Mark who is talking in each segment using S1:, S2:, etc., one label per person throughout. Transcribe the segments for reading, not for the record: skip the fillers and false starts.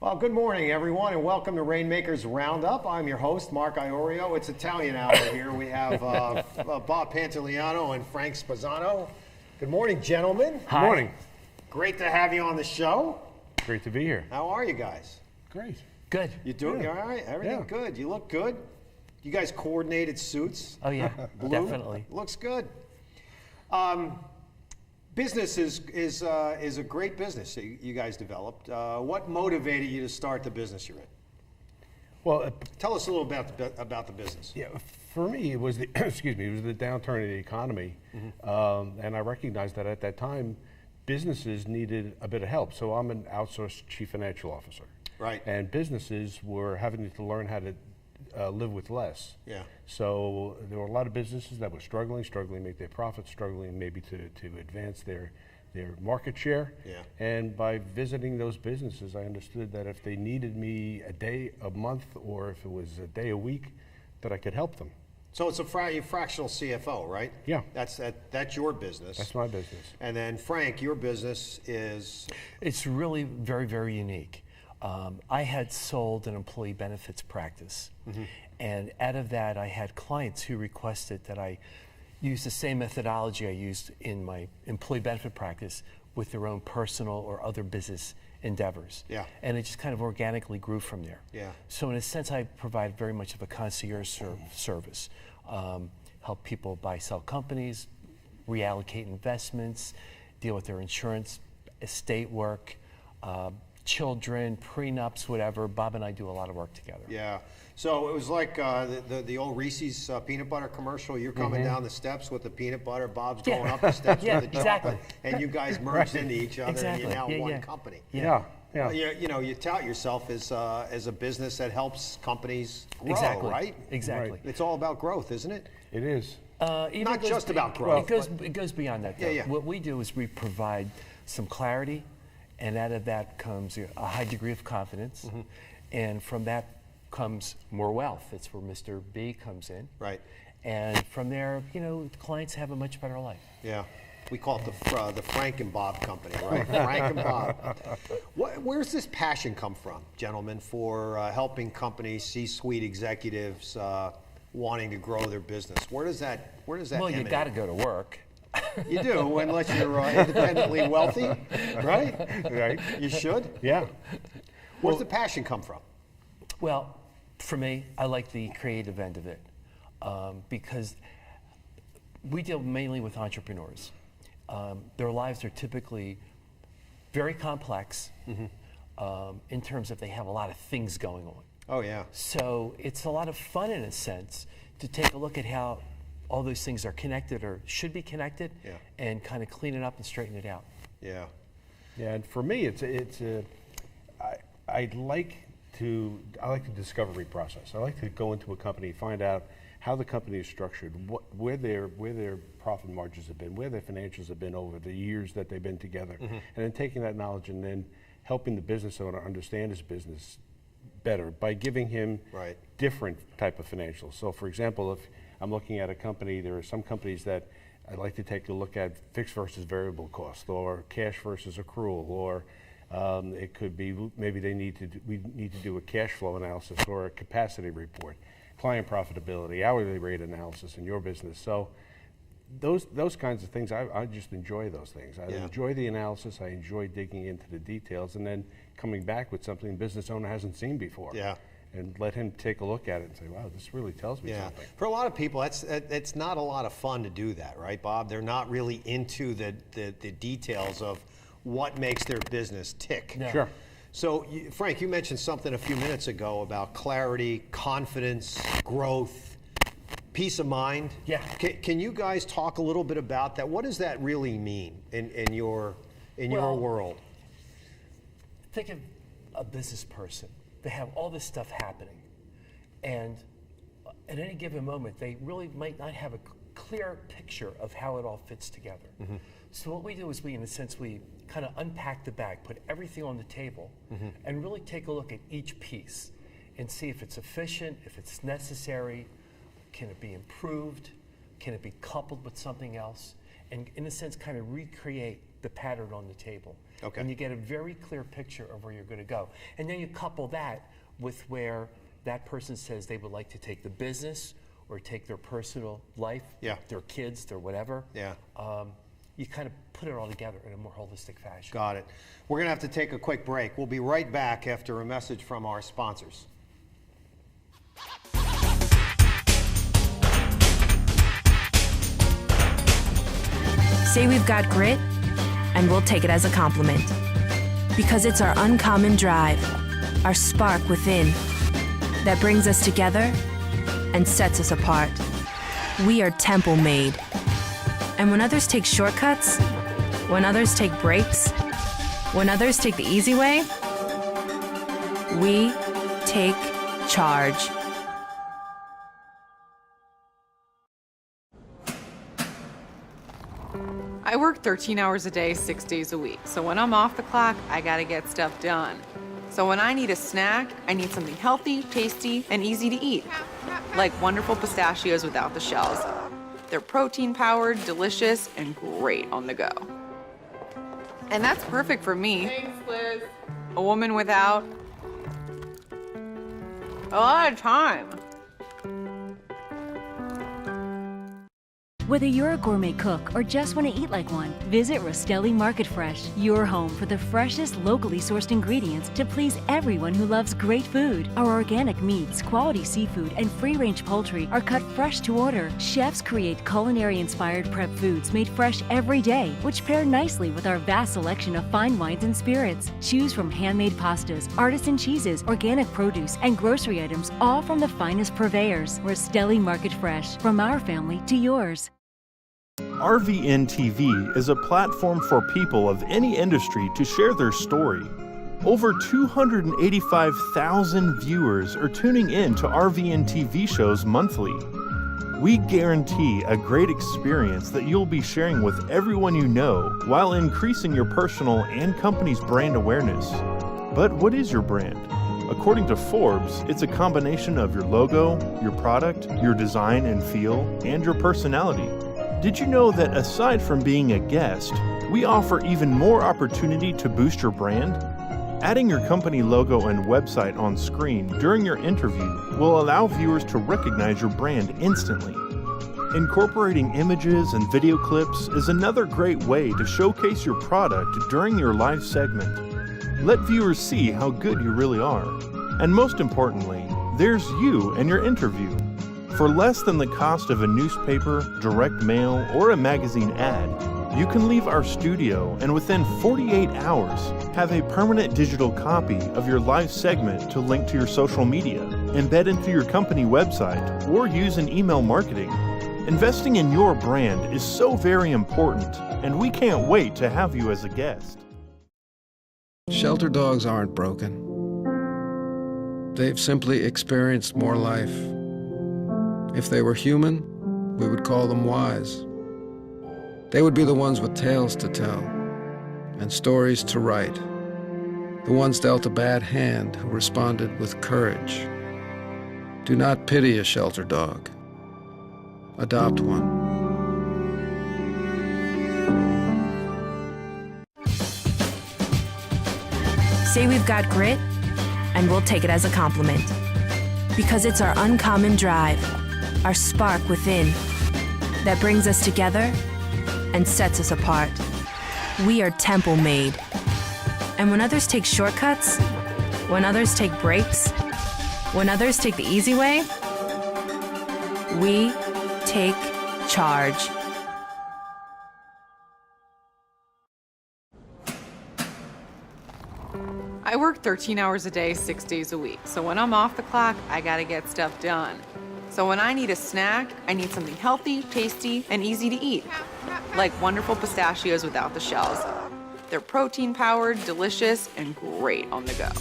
S1: Well, good morning, everyone, and welcome to Rainmakers Roundup. I'm your host, Mark Iorio. It's Italian hour here. We have Bob Pantaliano and Frank Spezzano. Good morning, gentlemen.
S2: Hi. Good morning.
S1: Great to have you on the show.
S2: Great to be here.
S1: How are you guys?
S2: Great.
S3: Good.
S1: You doing all right? Everything good? You look good. You guys coordinated suits.
S3: Oh yeah,
S1: Blue.
S3: definitely.
S1: Looks good. Business is a great business that you guys developed. What motivated you to start the business you're in?
S2: Well,
S1: tell us a little about the business.
S2: Yeah, for me, it was the it was the downturn in the economy, and I recognized that at that time, businesses needed a bit of help. So I'm an outsourced chief financial officer,
S1: right?
S2: And businesses were having to learn how to live with less.
S1: Yeah.
S2: So there were a lot of businesses that were struggling to make their profits, struggling maybe to advance their market share.
S1: Yeah.
S2: And by visiting those businesses, I understood that if they needed me a day, a month, or if it was a day a week, that I could help them.
S1: So it's a fractional CFO, right?
S2: Yeah.
S1: That's your business.
S2: That's my business.
S1: And then Frank, your business is?
S3: It's really very, very unique. I had sold an employee benefits practice, and out of that I had clients who requested that I use the same methodology I used in my employee benefit practice with their own personal or other business endeavors.
S1: Yeah.
S3: And it just kind of organically grew from there.
S1: Yeah.
S3: So in a sense I provide very much of a concierge service, help people buy, sell companies, reallocate investments, deal with their insurance, estate work, children, prenups, whatever. Bob and I do a lot of work together.
S1: Yeah. So it was like the old Reese's peanut butter commercial. You're coming down the steps with the peanut butter. Bob's going up the steps with the chocolate. And you guys merged into each other and you're now one company.
S2: Yeah.
S1: You know, you tout yourself as a business that helps companies grow, right?
S3: Exactly.
S1: Right. It's all about growth, isn't it?
S2: It is.
S1: Not just about growth.
S3: It goes beyond that, though. What we do is we provide some clarity, and out of that comes a high degree of confidence, and from that comes more wealth. It's where Mr. B comes in.
S1: Right.
S3: And from there, you know, clients have a much better life.
S1: Yeah. We call it the Frank and Bob company, right? Frank and Bob. Where's this passion come from, gentlemen, for helping companies, C-suite executives wanting to grow their business? Where does that
S3: Well,
S1: emanate?
S3: you got to go to work.
S1: You do, unless you're independently wealthy, right?
S2: Right.
S1: You should.
S2: Yeah.
S1: Where's the passion come from?
S3: Well, for me, I like the creative end of it because we deal mainly with entrepreneurs. Their lives are typically very complex in terms of they have a lot of things going on.
S1: Oh, yeah.
S3: So it's a lot of fun in a sense to take a look at how all those things are connected or should be connected and kind of clean it up and straighten it out.
S1: Yeah.
S2: Yeah, and for me, I like the discovery process. I like to go into a company, find out how the company is structured, where their profit margins have been, where their financials have been over the years that they've been together, and then taking that knowledge and then helping the business owner understand his business better by giving him different type of financials. So, for example, if I'm looking at a company, there are some companies that I like to take a look at fixed versus variable cost, or cash versus accrual, or it could be maybe we need to do a cash flow analysis or a capacity report, client profitability, hourly rate analysis in your business. So those kinds of things, I just enjoy those things. I enjoy the analysis. I enjoy digging into the details and then coming back with something the business owner hasn't seen before.
S1: Yeah.
S2: And let him take a look at it and say, wow, this really tells me something.
S1: For a lot of people, it's not a lot of fun to do that, right, Bob? They're not really into the details of what makes their business tick.
S3: No.
S2: Sure.
S1: So, Frank, you mentioned something a few minutes ago about clarity, confidence, growth, peace of mind.
S3: Yeah.
S1: Can you guys talk a little bit about that? What does that really mean in your world?
S3: Think of a business person. They have all this stuff happening, and at any given moment, they really might not have a clear picture of how it all fits together. So what we do is in a sense, we kind of unpack the bag, put everything on the table, and really take a look at each piece and see if it's efficient, if it's necessary, can it be improved, can it be coupled with something else, and in a sense, kind of recreate the pattern on the table.
S1: Okay.
S3: And you get a very clear picture of where you're going to go. And then you couple that with where that person says they would like to take the business or take their personal life, their kids, their whatever.
S1: Yeah.
S3: You kind of put it all together in a more holistic fashion.
S1: Got it. We're going to have to take a quick break. We'll be right back after a message from our sponsors.
S4: Say we've got grit, and we'll take it as a compliment. Because it's our uncommon drive, our spark within, that brings us together and sets us apart. We are temple made. And when others take shortcuts, when others take breaks, when others take the easy way, we take charge.
S5: I work 13 hours a day, 6 days a week. So when I'm off the clock, I gotta get stuff done. So when I need a snack, I need something healthy, tasty, and easy to eat. Like wonderful pistachios without the shells. They're protein-powered, delicious, and great on the go. And that's perfect for me. Thanks, Liz. A woman without a lot of time.
S6: Whether you're a gourmet cook or just want to eat like one, visit Rostelli Market Fresh, your home for the freshest, locally sourced ingredients to please everyone who loves great food. Our organic meats, quality seafood, and free-range poultry are cut fresh to order. Chefs create culinary-inspired prep foods made fresh every day, which pair nicely with our vast selection of fine wines and spirits. Choose from handmade pastas, artisan cheeses, organic produce, and grocery items, all from the finest purveyors. Rostelli Market Fresh, from our family to yours.
S7: RVNTV is a platform for people of any industry to share their story. Over 285,000 viewers are tuning in to RVNTV shows monthly. We guarantee a great experience that you'll be sharing with everyone you know while increasing your personal and company's brand awareness. But what is your brand? According to Forbes, it's a combination of your logo, your product, your design and feel, and your personality. Did you know that aside from being a guest, we offer even more opportunity to boost your brand? Adding your company logo and website on screen during your interview will allow viewers to recognize your brand instantly. Incorporating images and video clips is another great way to showcase your product during your live segment. Let viewers see how good you really are. And most importantly, there's you and your interview. For less than the cost of a newspaper, direct mail, or a magazine ad, you can leave our studio and within 48 hours have a permanent digital copy of your live segment to link to your social media, embed into your company website, or use in email marketing. Investing in your brand is so very important, and we can't wait to have you as a guest.
S8: Shelter dogs aren't broken. They've simply experienced more life. If they were human, we would call them wise. They would be the ones with tales to tell and stories to write, the ones dealt a bad hand who responded with courage. Do not pity a shelter dog. Adopt one.
S4: Say we've got grit, and we'll take it as a compliment. Because it's our uncommon drive, our spark within, that brings us together and sets us apart. We are temple made. And when others take shortcuts, when others take breaks, when others take the easy way, we take charge.
S5: I work 13 hours a day, 6 days a week. So when I'm off the clock, I gotta get stuff done. So when I need a snack, I need something healthy, tasty, and easy to eat. Like wonderful pistachios without the shells. They're protein-powered, delicious, and great on the go.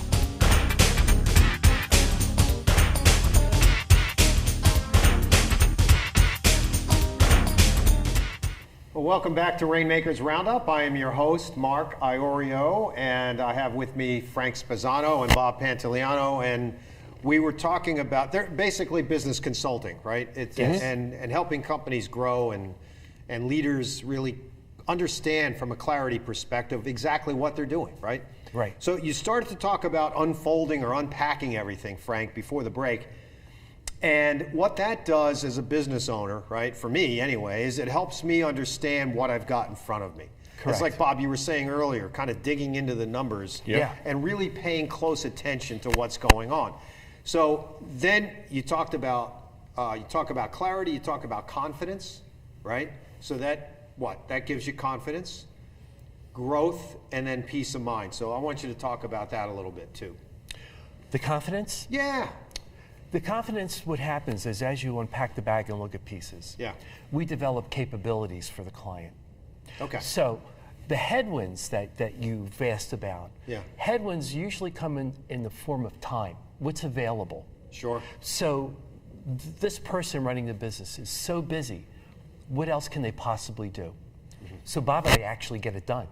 S1: Well, welcome back to Rainmakers Roundup. I am your host, Mark Iorio, and I have with me Frank Spezzano and Bob Pantaliano, and we were talking about, they're basically business consulting, right? It's,
S3: Yes.
S1: and helping companies grow and leaders really understand from a clarity perspective exactly what they're doing, right?
S3: Right.
S1: So you started to talk about unfolding or unpacking everything, Frank, before the break. And what that does as a business owner, right, for me anyway, is it helps me understand what I've got in front of me.
S3: Correct.
S1: It's like, Bob, you were saying earlier, kind of digging into the numbers
S3: Yeah.
S1: and really paying close attention to what's going on. So then you talk about clarity, you talk about confidence, right? So that gives you confidence, growth, and then peace of mind. So I want you to talk about that a little bit too.
S3: The confidence?
S1: Yeah.
S3: The confidence, what happens is as you unpack the bag and look at pieces,
S1: Yeah.
S3: we develop capabilities for the client.
S1: Okay.
S3: So the headwinds that you've asked about,
S1: Yeah.
S3: headwinds usually come in the form of time, what's available.
S1: Sure.
S3: So this person running the business is so busy, what else can they possibly do? So Bob and I actually get it done.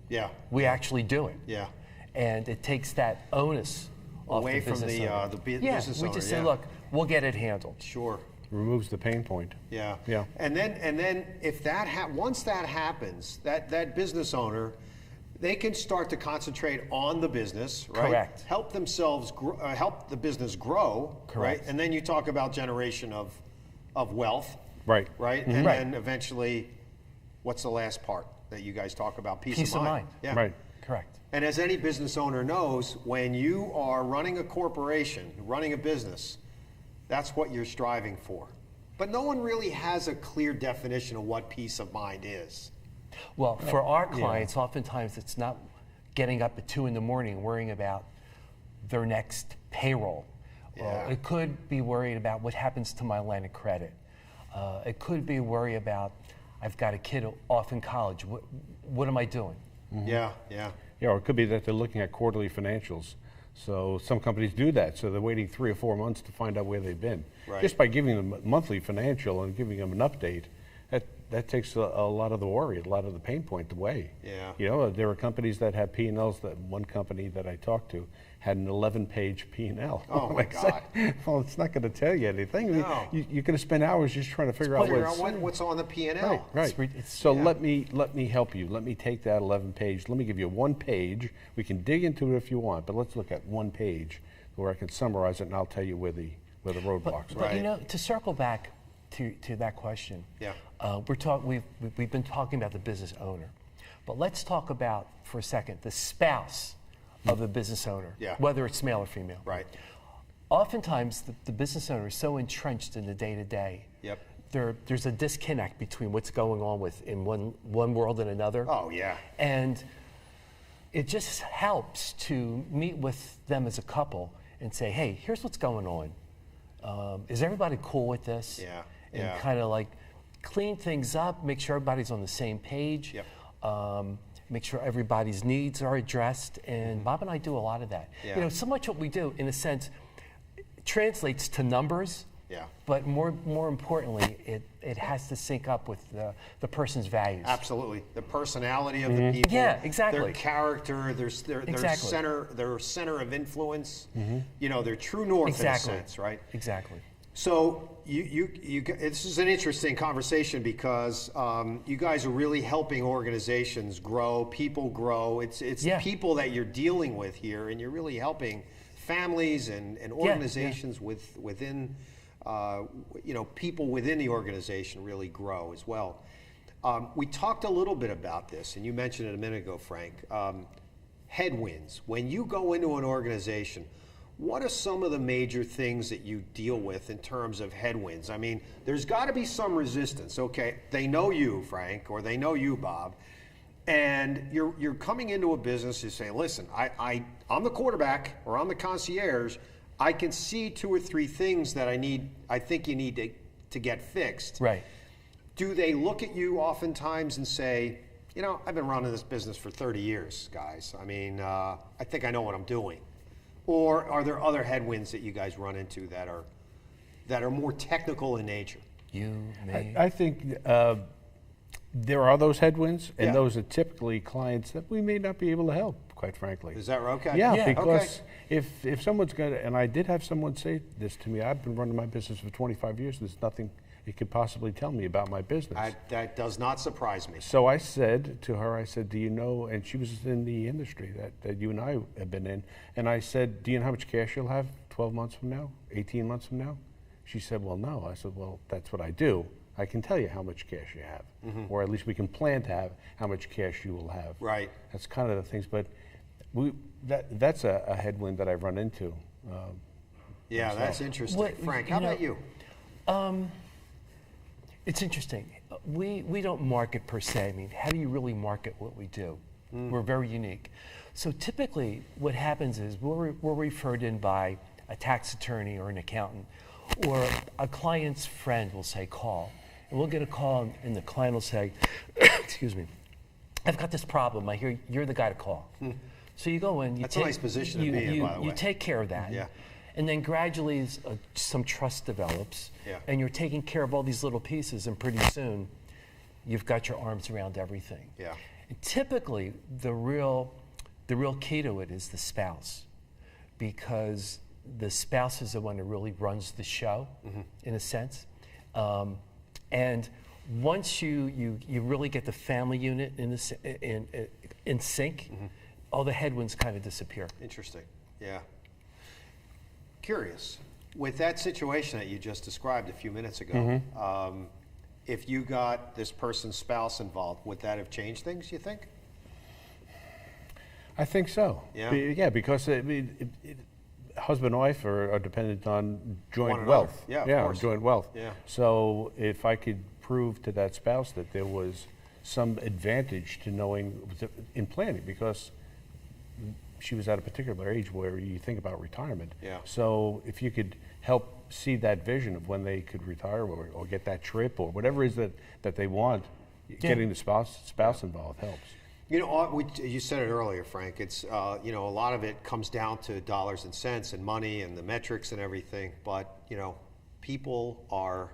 S1: Yeah.
S3: We actually do it.
S1: Yeah.
S3: And it takes that onus off
S1: Away
S3: the
S1: from
S3: business
S1: the,
S3: owner.
S1: the bu-
S3: Yeah,
S1: business
S3: we
S1: owner,
S3: just
S1: yeah.
S3: say, look, we'll get it handled.
S1: Sure.
S2: Removes the pain point.
S1: Yeah.
S2: Yeah.
S1: And then if once that happens, that business owner, they can start to concentrate on the business, right?
S3: Correct.
S1: Help themselves, help the business grow,
S3: Correct.
S1: right? And then you talk about generation of wealth,
S2: Right.
S1: right?
S3: Mm-hmm.
S1: And
S3: Right.
S1: then eventually, what's the last part that you guys talk about?
S3: Peace of mind.
S1: Yeah.
S2: Right.
S3: Correct.
S1: And as any business owner knows, when you are running a corporation, running a business, that's what you're striving for. But no one really has a clear definition of what peace of mind is.
S3: Well, for our clients, oftentimes it's not getting up at 2 in the morning worrying about their next payroll.
S1: Yeah.
S3: It could be worried about what happens to my line of credit. It could be worry about, I've got a kid off in college. What am I doing?
S1: Yeah, yeah.
S2: Yeah, or it could be that they're looking at quarterly financials. So some companies do that. So they're waiting 3 or 4 months to find out where they've been.
S1: Right.
S2: Just by giving them a monthly financial and giving them an update, that takes a lot of the worry, a lot of the pain point away.
S1: Yeah.
S2: You know, there are companies that have P&Ls. That one company that I talked to had an 11-page P&L.
S1: Oh, my God.
S2: Well, it's not going to tell you anything.
S1: No.
S2: You're going to spend hours just trying to figure out
S1: Figure
S2: what's
S1: out what's on the P&L.
S2: Right.
S3: It's-
S2: So
S1: yeah.
S2: let me help you. Let me take that 11-page. Let me give you one page. We can dig into it if you want, but let's look at one page where I can summarize it, and I'll tell you where the roadblocks are.
S3: But you
S1: Right.
S3: know, to circle back to that question,
S1: Yeah.
S3: we've been talking about the business owner, but let's talk about for a second the spouse of the business owner,
S1: Yeah.
S3: whether it's male or female.
S1: Right.
S3: Oftentimes, the business owner is so entrenched in the day-to-day.
S1: Yep.
S3: There's a disconnect between what's going on in one world and another.
S1: Oh, yeah.
S3: And it just helps to meet with them as a couple and say, hey, here's what's going on. Is everybody cool with this?
S1: Yeah,
S3: And
S1: yeah.
S3: kind of like clean things up, make sure everybody's on the same page.
S1: Yep.
S3: Make sure everybody's needs are addressed. And Bob and I do a lot of that.
S1: Yeah.
S3: You know, so much what we do, in a sense, translates to numbers.
S1: Yeah.
S3: But more importantly, it has to sync up with the person's values.
S1: Absolutely. The personality of the people.
S3: Yeah, exactly.
S1: Their character, their
S3: Exactly.
S1: center of influence. You know, their true north
S3: Exactly.
S1: in a sense, right?
S3: Exactly.
S1: So this is an interesting conversation because you guys are really helping organizations grow, people grow. It's
S3: Yeah.
S1: people that you're dealing with here, and you're really helping families and organizations within people within the organization really grow as well. We talked a little bit about this, and you mentioned it a minute ago, Frank. Headwinds. When you go into an organization, what are some of the major things that you deal with in terms of headwinds? I mean, there's got to be some resistance. Okay, they know you, Frank, or they know you, Bob, and you're coming into a business. You say, listen, I'm the quarterback or I'm the concierge. I can see 2 or 3 things that I think you need to get fixed.
S3: Right.
S1: Do they look at you oftentimes and say, you know, I've been running this business for 30 years, guys. I mean, I think I know what I'm doing. Or are there other headwinds that you guys run into that are more technical in nature?
S3: You, me.
S2: I think there are those headwinds, and
S1: Yeah.
S2: those are typically clients that we may not be able to help, quite frankly.
S1: Is that right? Okay.
S2: Yeah,
S3: Yeah.
S2: because if someone's going to, and I did have someone say this to me, I've been running my business for 25 years, there's nothing you could possibly tell me about my business.
S1: That does not surprise me.
S2: So I said to her, I said, do you know, and she was in the industry that you and I have been in, and I said, do you know how much cash you'll have 12 months from now, 18 months from now? She said, well, no. I said, well, that's what I do. I can tell you how much cash you have, or at least we can plan to have how much cash you will have.
S1: Right.
S2: That's kind of the things, but that's a headwind that I've run into.
S1: Yeah,
S2: myself.
S1: that's interesting.
S3: Well,
S1: Frank,
S3: you
S1: how
S3: know,
S1: about you?
S3: It's interesting. We don't market per se. I mean, how do you really market what we do? We're very unique. So typically what happens is we're referred in by a tax attorney or an accountant, or a client's friend will say, call. And we'll get a call and the client will say, excuse me, I've got this problem. I hear you're the guy to call. So you go in.
S1: That's a nice position to be in, by the way.
S3: You take care of that.
S1: Yeah.
S3: And then gradually some trust develops, and you're taking care of all these little pieces, and pretty soon you've got your arms around everything.
S1: Yeah.
S3: And typically, the real key to it is the spouse, because the spouse is the one who really runs the show, in a sense. And once you really get the family unit in sync, all the headwinds kind of disappear.
S1: Interesting. Yeah. Curious. With that situation that you just described a few minutes ago, if you got this person's spouse involved, would that have changed things, you think?
S2: I think so.
S1: Yeah?
S2: Yeah, because husband and wife are dependent on joint
S1: One another.
S2: wealth.
S1: Yeah, of course.
S2: Joint wealth.
S1: Yeah.
S2: So if I could prove to that spouse that there was some advantage to knowing in planning, because she was at a particular age where you think about retirement.
S1: Yeah.
S2: So if you could help see that vision of when they could retire or get that trip or whatever it is that they want, getting the spouse involved helps.
S1: You know, you said it earlier, Frank. It's you know, a lot of it comes down to dollars and cents and money and the metrics and everything. But you know, people are,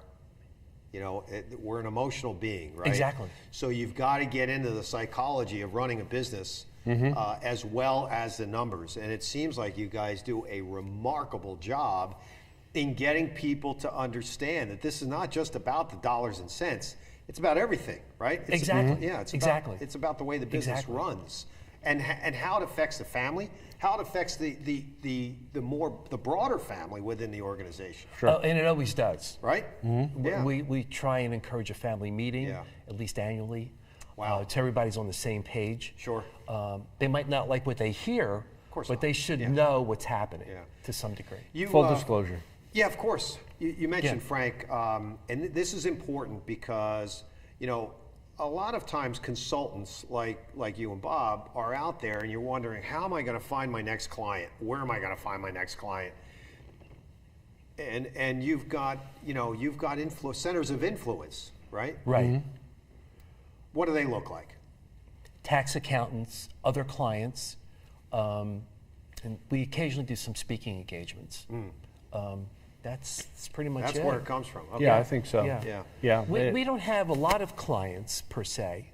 S1: you know, we're an emotional being, right?
S3: Exactly.
S1: So you've got to get into the psychology of running a business as well as the numbers. And it seems like you guys do a remarkable job in getting people to understand that this is not just about the dollars and cents. It's about everything, right?
S3: Exactly.
S1: Yeah, it's
S3: exactly.
S1: It's about the way the business runs, and how it affects the family, how it affects the broader family within the organization.
S3: Sure. And it always does.
S1: Right? Yeah.
S3: We try and encourage a family meeting at least annually.
S1: Wow.
S3: So everybody's on the same page.
S1: Sure.
S3: They might not like what they hear,
S1: Of course
S3: but
S1: not.
S3: they should know what's happening
S1: Yeah.
S3: to some degree.
S2: Full disclosure.
S1: Yeah, of course. You mentioned Frank, and this is important because, you know, a lot of times consultants like you and Bob are out there and you're wondering, how am I going to find my next client? Where am I going to find my next client? And you've got, you know, centers of influence, right?
S3: Right.
S1: What do they look like?
S3: Tax accountants, other clients, and we occasionally do some speaking engagements. That's pretty much it.
S1: That's where it comes from. Okay.
S2: Yeah, I think so.
S3: Yeah. We don't have a lot of clients per se,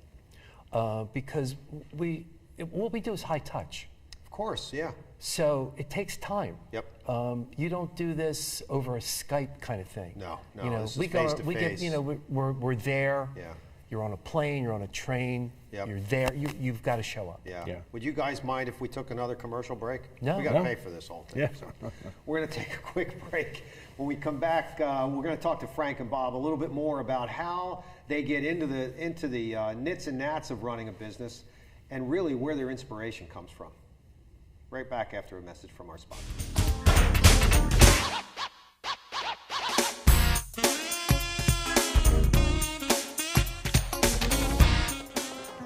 S3: because what we do is high touch.
S1: Of course, yeah.
S3: So it takes time.
S1: Yep.
S3: You don't do this over a Skype kind of thing.
S1: No,
S3: You know,
S1: this is
S3: we go,
S1: face to
S3: we get,
S1: face.
S3: you know, we're there.
S1: Yeah.
S3: You're on a plane. You're on a train.
S1: Yep.
S3: You're there. You've got to show up.
S1: Yeah.
S2: Yeah.
S1: Would you guys mind if we took another commercial break?
S3: No.
S1: We got to
S2: No.
S1: pay for this whole thing.
S2: Yeah.
S1: So we're going to take a quick break. When we come back, we're going to talk to Frank and Bob a little bit more about how they get into the nits and gnats of running a business, and really where their inspiration comes from. Right back after a message from our sponsor.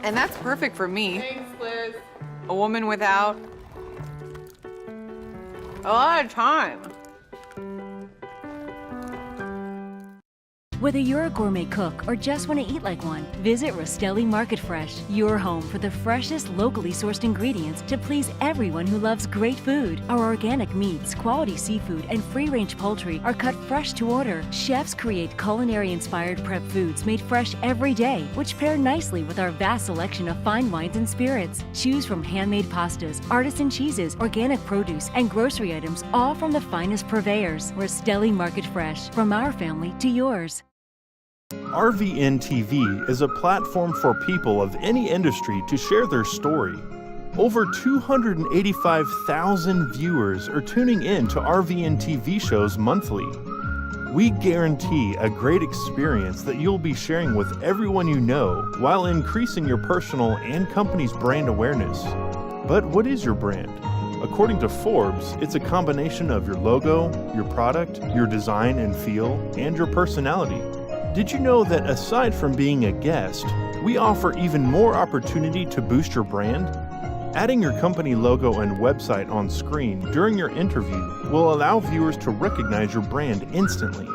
S5: And that's perfect for me. Thanks, Liz. A woman without a lot of time.
S6: Whether you're a gourmet cook or just want to eat like one, visit Rostelli Market Fresh, your home for the freshest, locally sourced ingredients to please everyone who loves great food. Our organic meats, quality seafood, and free-range poultry are cut fresh to order. Chefs create culinary-inspired prep foods made fresh every day, which pair nicely with our vast selection of fine wines and spirits. Choose from handmade pastas, artisan cheeses, organic produce, and grocery items, all from the finest purveyors. Rostelli Market Fresh, from our family to yours.
S7: RVNTV is a platform for people of any industry to share their story. Over 285,000 viewers are tuning in to RVNTV shows monthly. We guarantee a great experience that you'll be sharing with everyone you know while increasing your personal and company's brand awareness. But what is your brand? According to Forbes, it's a combination of your logo, your product, your design and feel, and your personality. Did you know that aside from being a guest, we offer even more opportunity to boost your brand? Adding your company logo and website on screen during your interview will allow viewers to recognize your brand instantly.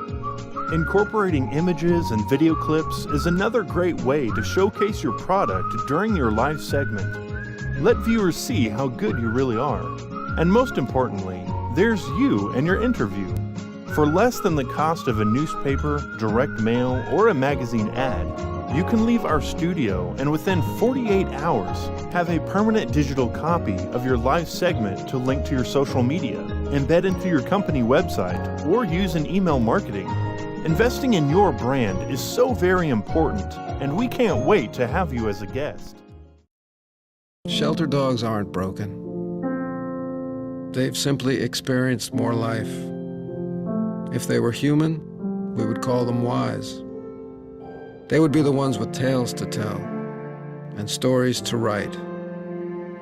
S7: Incorporating images and video clips is another great way to showcase your product during your live segment. Let viewers see how good you really are. And most importantly, there's you and your interview. For less than the cost of a newspaper, direct mail, or a magazine ad, you can leave our studio and within 48 hours have a permanent digital copy of your live segment to link to your social media, embed into your company website, or use in email marketing. Investing in your brand is so very important, and we can't wait to have you as a guest.
S8: Shelter dogs aren't broken. They've simply experienced more life. If they were human, we would call them wise. They would be the ones with tales to tell and stories to write,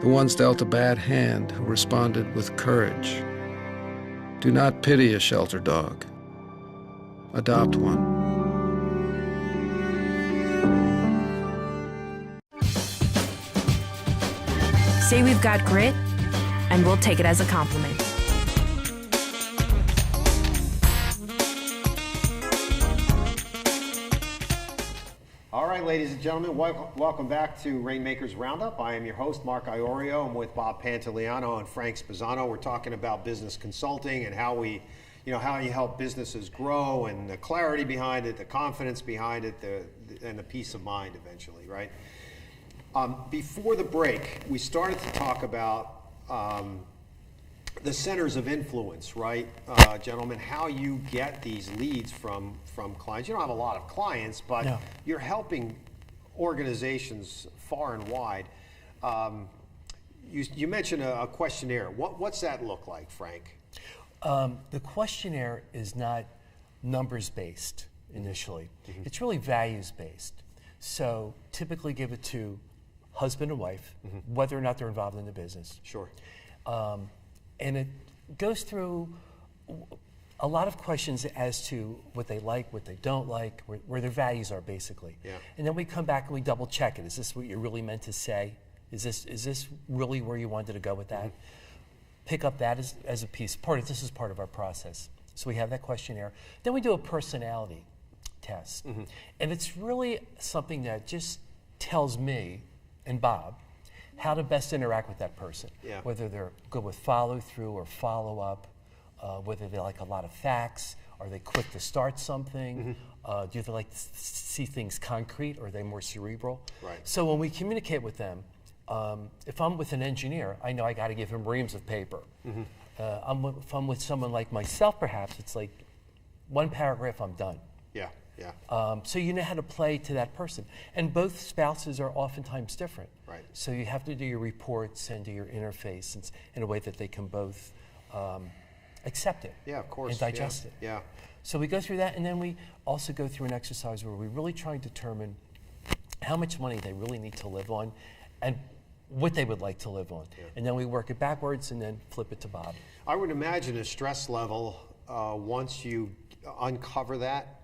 S8: the ones dealt a bad hand who responded with courage. Do not pity a shelter dog. Adopt one.
S4: Say we've got grit, and we'll take it as a compliment.
S1: All right, ladies and gentlemen, welcome back to Rainmakers Roundup. I am your host, Mark Iorio. I'm with Bob Pantaliano and Frank Spezzano. We're talking about business consulting and how you help businesses grow and the clarity behind it, the confidence behind it, and the peace of mind eventually, right? Before the break, we started to talk about the centers of influence, right, gentlemen? How you get these leads from clients. You don't have a lot of clients, but no. You're helping organizations far and wide. You mentioned a questionnaire. What's that look like, Frank?
S3: The questionnaire is not numbers-based initially. Mm-hmm. It's really values-based. So typically give it to husband and wife, mm-hmm. whether or not they're involved in the business.
S1: Sure.
S3: And it goes through a lot of questions as to what they like, what they don't like, where their values are basically. Yeah. And then we come back and we double check it. Is this what you really meant to say? Is this really where you wanted to go with that? Mm-hmm. Pick up that as a piece. This is part of our process. So we have that questionnaire. Then we do a personality test. Mm-hmm. And it's really something that just tells me and Bob how to best interact with that person. Yeah. Whether they're good with follow through or follow up, whether they like a lot of facts, are they quick to start something, mm-hmm. Do they like to see things concrete, or are they more cerebral? Right. So when we communicate with them, if I'm with an engineer, I know I got to give him reams of paper. Mm-hmm. If I'm with someone like myself, perhaps it's like one paragraph, I'm done. Yeah. Yeah. So you know how to play to that person. And both spouses are oftentimes different. Right. So you have to do your reports and do your interface in a way that they can both accept it. Yeah, of course. And digest it. Yeah. So we go through that, and then we also go through an exercise where we really try and determine how much money they really need to live on and what they would like to live on. Yeah. And then we work it backwards and then flip it to Bob.
S1: I would imagine a stress level, once you uncover that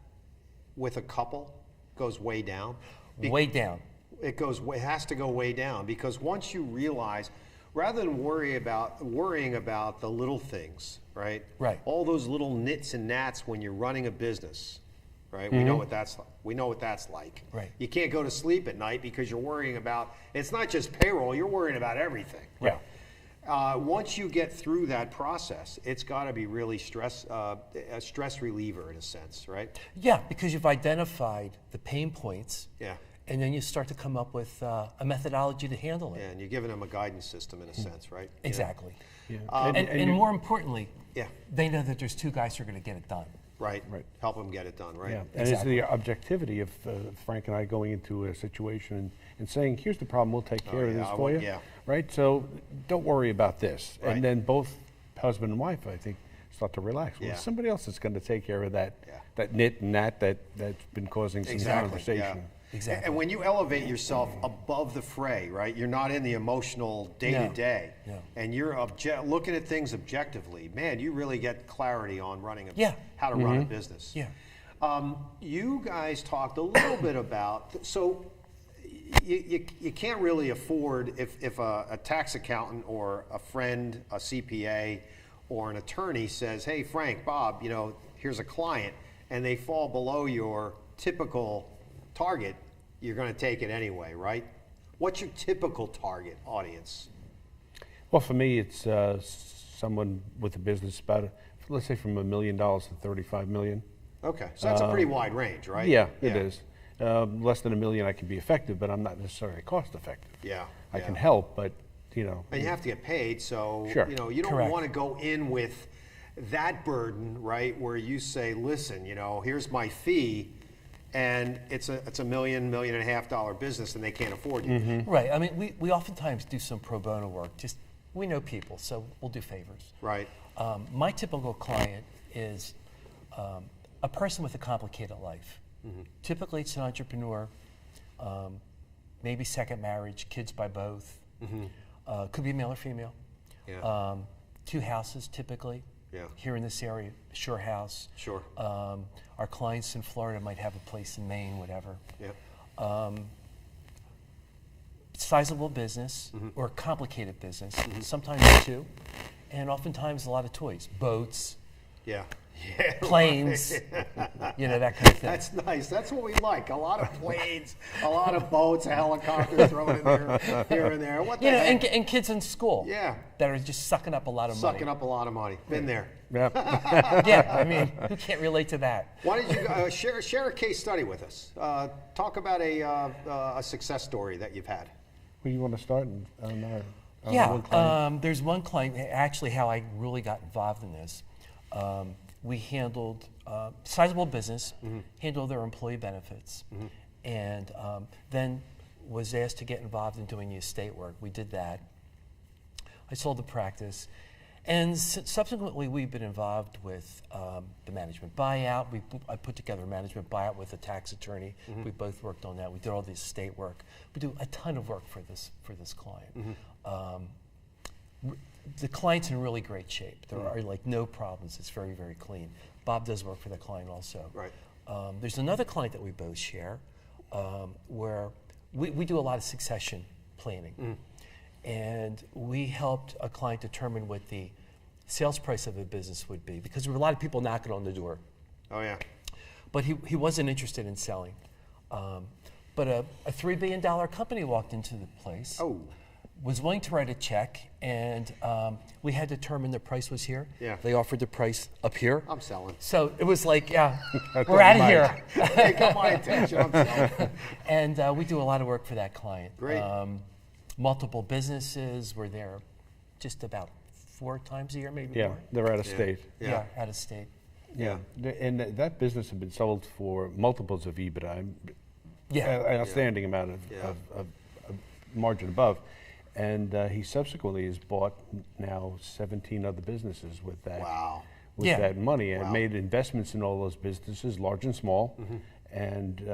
S1: with a couple, goes way down.
S3: Way down.
S1: It has to go way down, because once you realize, rather than worrying about the little things, right? Right. All those little nits and gnats when you're running a business, right? Mm-hmm. We know what that's like. Right. You can't go to sleep at night because you're worrying about, it's not just payroll, you're worrying about everything. Right. Once you get through that process, it's got to be really a stress reliever in a sense, right?
S3: Yeah, because you've identified the pain points. Yeah. And then you start to come up with a methodology to handle it.
S1: Yeah, and you're giving them a guidance system in a sense, right?
S3: Exactly. Yeah. And more importantly, yeah, they know that there's two guys who are going to get it done.
S1: Right.
S2: Right.
S1: Help them get it done, right?
S2: Yeah, and it's the objectivity of Frank and I going into a situation and saying, here's the problem, we'll take care of this for you.
S1: Yeah.
S2: Right? So don't worry about this.
S1: Right.
S2: And then both husband and wife, I think, start to relax. Well,
S1: Yeah.
S2: somebody else is going to take care of that,
S1: Yeah.
S2: that nit and that's been causing some conversation.
S1: Yeah.
S3: Exactly.
S1: And when you elevate yourself above the fray, right, you're not in the emotional day-to-day,
S3: No.
S1: and you're looking at things objectively, man, you really get clarity on running how to
S2: Mm-hmm.
S1: run a business.
S3: Yeah.
S1: You guys talked a little bit about, so you can't really afford, if a tax accountant or a friend, a CPA, or an attorney says, hey, Frank, Bob, here's a client, and they fall below your typical target, you're going to take it anyway, right? What's your typical target audience?
S2: Well, for me, it's someone with a business about, let's say, from $1 million to $35 million.
S1: Okay, so that's a pretty wide range, right?
S2: Yeah, it is. Less than $1 million, I can be effective, but I'm not necessarily cost effective.
S1: Yeah.
S2: I can help, but
S1: And you have to get paid, so
S2: Sure.
S1: you don't
S3: Correct.
S1: want to go in with that burden, right? Where you say, listen, here's my fee, and it's a $1 million, $1.5 million business, and they can't afford you.
S2: Mm-hmm.
S3: Right. I mean, we oftentimes do some pro bono work. We know people, so we'll do favors.
S1: Right.
S3: My typical client is a person with a complicated life. Typically, it's an entrepreneur, maybe second marriage, kids by both. Could be male or female.
S1: Yeah.
S3: 2 houses, typically.
S1: Yeah.
S3: Here in this area, shore house.
S1: Sure.
S3: Our clients in Florida might have a place in Maine, whatever.
S1: Yeah.
S3: Sizable business or complicated business, sometimes 2, and oftentimes a lot of toys, boats,
S1: Yeah.
S3: planes, that kind of thing.
S1: That's nice. That's what we like. A lot of planes, a lot of boats, a helicopter thrown in there, here and there. What the heck?
S3: And kids in school.
S1: Yeah.
S3: That are just sucking up a lot of money.
S1: Sucking up a lot of money. Been there.
S3: Yeah, I mean, who can't relate to that?
S1: Why don't you share a case study with us? Talk about a success story that you've had.
S2: Well, you want to start on one client?
S3: Yeah, there's one client, actually how I really got involved in this. We handled sizable business, handled their employee benefits, and then was asked to get involved in doing the estate work. We did that. I sold the practice. And subsequently, we've been involved with the management buyout. I put together a management buyout with a tax attorney. We both worked on that. We did all the estate work. We do a ton of work for this client. The client's in really great shape. There are like no problems. It's very, very clean. Bob does work for the client also.
S1: Right.
S3: There's another client that we both share where we do a lot of succession planning. And we helped a client determine what the sales price of a business would be, because there were a lot of people knocking on the door.
S1: Oh, yeah.
S3: But he wasn't interested in selling. But a $3 billion company walked into the place, was willing to write a check, and we had determined the price was here.
S1: Yeah.
S3: They offered the price up here.
S1: I'm selling.
S3: So it was like, yeah, we're out of here.
S1: They got my attention. I'm selling.
S3: And we do a lot of work for that client.
S1: Great.
S3: Multiple businesses. We're there just about 4 times a year, maybe
S2: Yeah,
S3: more.
S2: they're out of state.
S3: Yeah, out of state.
S2: Yeah, and that business had been sold for multiples of EBITDA.
S3: Yeah.
S2: An outstanding amount of margin above. And he subsequently has bought now 17 other businesses with that.
S1: Wow.
S2: With
S3: Yeah.
S2: that money, and made investments in all those businesses, large and small. And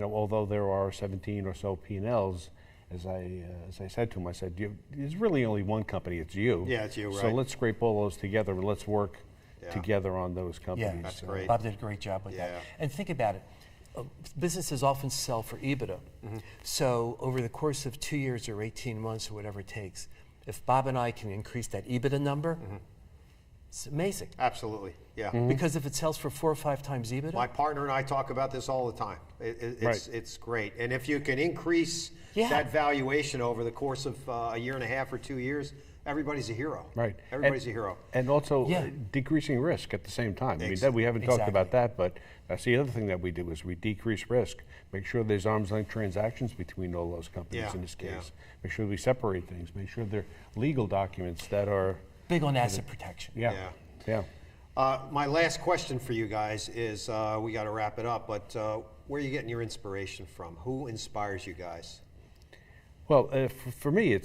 S2: although there are 17 or so P&Ls, as I said to him, I said, there's really only one company. It's you.
S1: Yeah, it's you,
S2: So
S1: right.
S2: let's scrape all those together and let's work together on those companies.
S3: Yeah,
S1: That's great.
S3: Bob did a great job with that.
S1: Yeah.
S3: And think about it. Businesses often sell for EBITDA. So over the course of 2 years or 18 months or whatever it takes, if Bob and I can increase that EBITDA number, it's amazing.
S1: Absolutely. Yeah.
S3: Because if it sells for 4 or 5 times EBITDA,
S1: My partner and I talk about this all the time. It's great. And if you can increase that valuation over the course of a year and a half or 2 years, everybody's a hero.
S2: Right.
S1: Everybody's a hero.
S2: And also decreasing risk at the same time. I mean, we haven't talked about that, but that's the other thing that we do is we decrease risk. Make sure there's arm's length transactions between all those companies in this case. Make sure we separate things. Make sure they're legal documents that are
S3: big on asset protection.
S2: Yeah.
S1: My last question for you guys is, we got to wrap it up, but where are you getting your inspiration from? Who inspires you guys?
S2: Well, for me,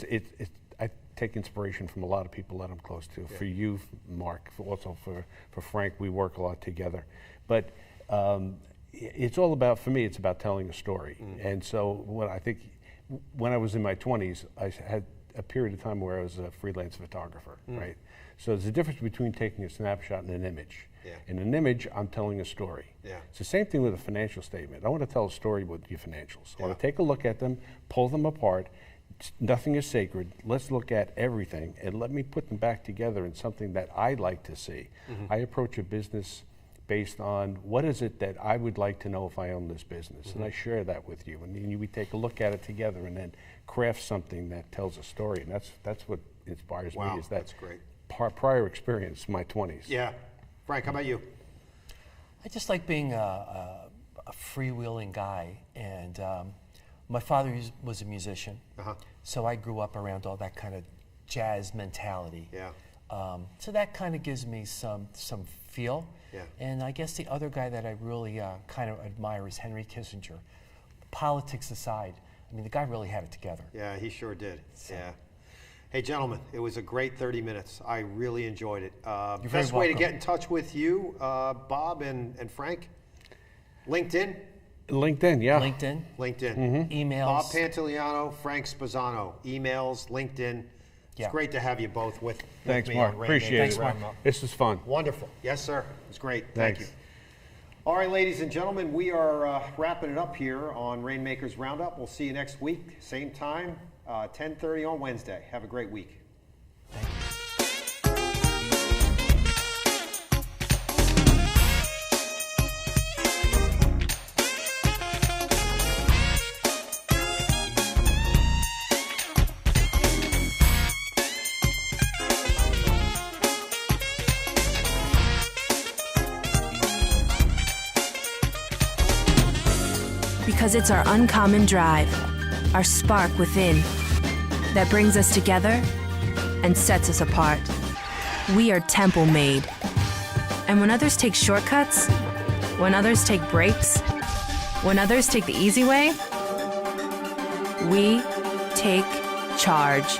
S2: I take inspiration from a lot of people that I'm close to.
S1: Yeah.
S2: For you, Mark, also for Frank, we work a lot together. But it's all about, for me, it's about telling a story. And so when I was in my 20s, I had a period of time where I was a freelance photographer, right? So there's a difference between taking a snapshot and an image.
S1: Yeah.
S2: In an image, I'm telling a story.
S1: Yeah.
S2: It's the same thing with a financial statement. I want to tell a story with your financials. I want
S1: Yeah.
S2: to take a look at them, pull them apart. Nothing is sacred. Let's look at everything and let me put them back together in something that I like to see. I approach a business based on what is it that I would like to know if I own this business, and I share that with you. And then we take a look at it together and then craft something that tells a story. And that's what inspires
S1: Wow,
S2: me. Is that
S1: that's great.
S2: prior experience, my 20s.
S1: Yeah. Frank, how about you?
S3: I just like being a freewheeling guy, and my father was a musician, so I grew up around all that kind of jazz mentality.
S1: Yeah.
S3: So that kind of gives me some feel.
S1: Yeah.
S3: And I guess the other guy that I really kind of admire is Henry Kissinger. Politics aside, I mean, the guy really had it together.
S1: Yeah, he sure did. Yeah. Hey, gentlemen, it was a great 30 minutes. I really enjoyed it.
S3: You're very
S1: Best way to
S3: welcome.
S1: get in touch with you, Bob and Frank? LinkedIn?
S2: LinkedIn, yeah.
S3: LinkedIn,
S1: LinkedIn.
S3: emails.
S1: Bob Pantaliano, Frank Spezzano. Emails, LinkedIn. It's
S3: Yeah.
S1: great to have you both with
S2: Thanks,
S1: me
S2: Mark.
S1: on
S2: Appreciate
S1: Rainmakers
S2: it.
S1: Roundup.
S2: This is fun.
S1: Wonderful. Yes, sir. It was great. Thank
S2: Thanks.
S1: you. All right, ladies and gentlemen, we are wrapping it up here on Rainmakers Roundup. We'll see you next week, same time, 10:30 on Wednesday. Have a great week.
S4: Because it's our uncommon drive, our spark within, that brings us together and sets us apart. We are temple made. And when others take shortcuts, when others take breaks, when others take the easy way, we take charge.